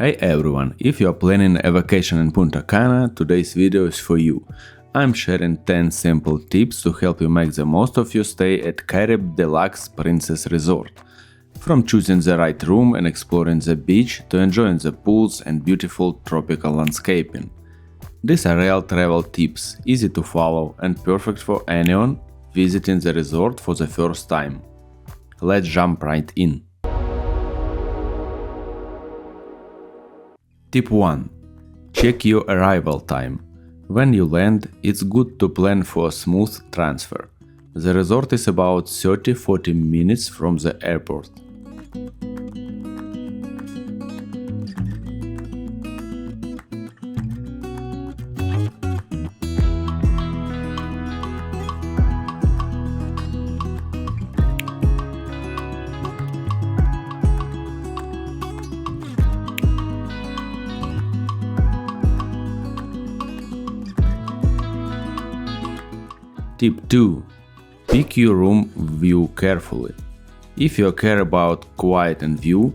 Hey everyone, if you are planning a vacation in Punta Cana, today's video is for you. I'm sharing 10 simple tips to help you make the most of your stay at Caribe Deluxe Princess Resort. From choosing the right room and exploring the beach to enjoying the pools and beautiful tropical landscaping. These are real travel tips, easy to follow and perfect for anyone visiting the resort for the first time. Let's jump right in. Tip 1. Check your arrival time. When you land, it's good to plan for a smooth transfer. The resort is about 30-40 minutes from the airport. Tip 2. Pick your room view carefully. If you care about quiet and view,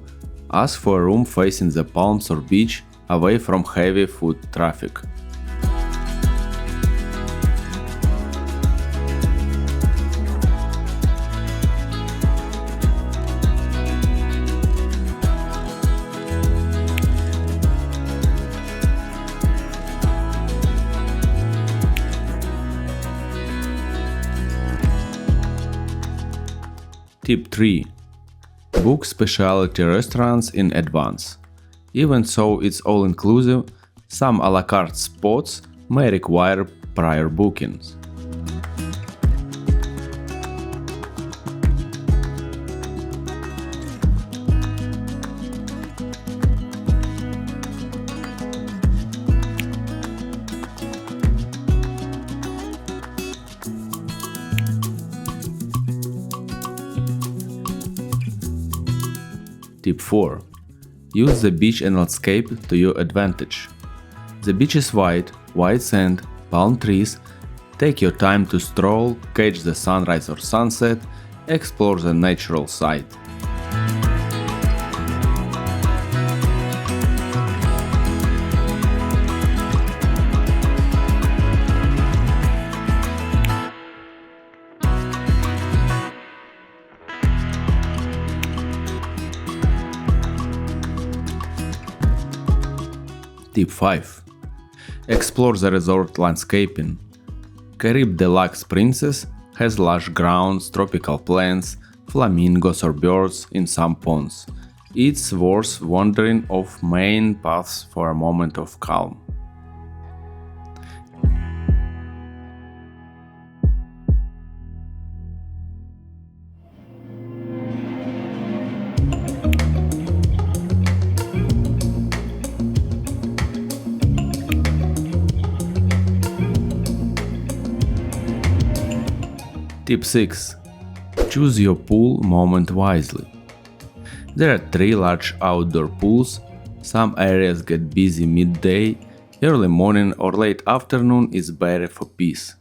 ask for a room facing the palms or beach, away from heavy foot traffic. Tip 3. Book specialty restaurants in advance. Even though it's all-inclusive, some a la carte spots may require prior bookings. Tip 4. Use the beach and landscape to your advantage. The beach is wide, white sand, palm trees. Take your time to stroll, catch the sunrise or sunset, explore the natural side. Tip 5. Explore the resort landscaping. Caribe Deluxe Princess has lush grounds, tropical plants, flamingos or birds in some ponds. It's worth wandering off main paths for a moment of calm. Tip 6. Choose your pool moment wisely. There are 3 large outdoor pools. Some areas get busy midday, early morning or late afternoon is better for peace.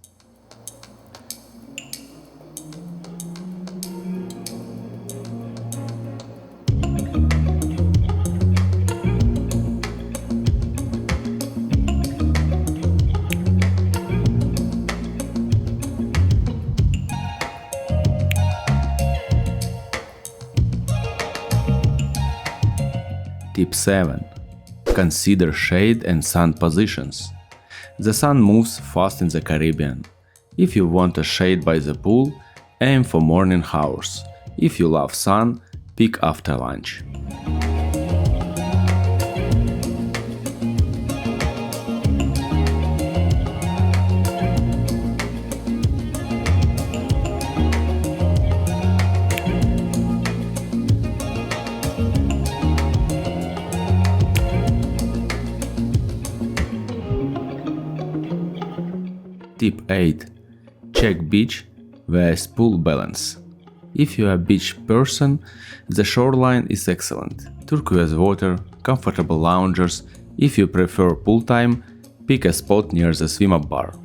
Tip 7. Consider shade and sun positions. The sun moves fast in the Caribbean. If you want a shade by the pool, aim for morning hours. If you love sun, pick after lunch. Tip 8. Check beach vs pool balance. If you are a beach person, the shoreline is excellent. Turquoise water, comfortable loungers. If you prefer pool time, pick a spot near the swim-up bar.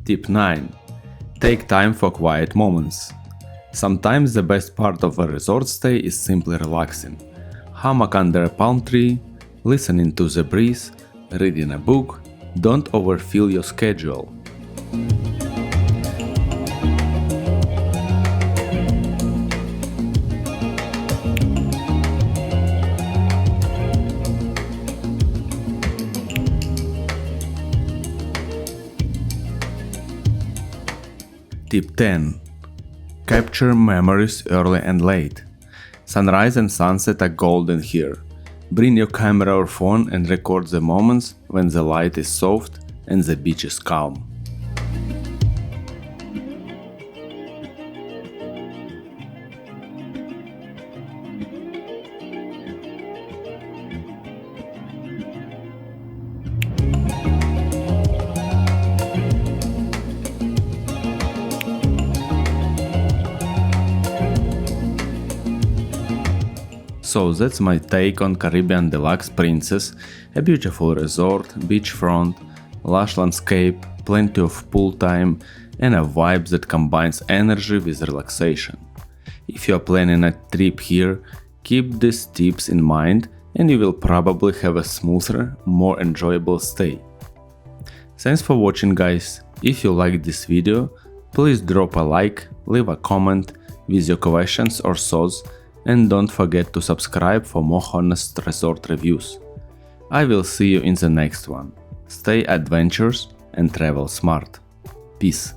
Tip 9. Take time for quiet moments. Sometimes the best part of a resort stay is simply relaxing. Hammock under a palm tree, listening to the breeze, reading a book. Don't overfill your schedule. Tip 10. Capture memories early and late. Sunrise and sunset are golden here. Bring your camera or phone and record the moments when the light is soft and the beach is calm. So that's my take on Caribe Deluxe Princess, a beautiful resort, beachfront, lush landscape, plenty of pool time and a vibe that combines energy with relaxation. If you are planning a trip here, keep these tips in mind and you will probably have a smoother, more enjoyable stay. Thanks for watching guys. If you liked this video, please drop a like, leave a comment with your questions or thoughts, and don't forget to subscribe for more honest resort reviews. I will see you in the next one. Stay adventurous and travel smart. Peace.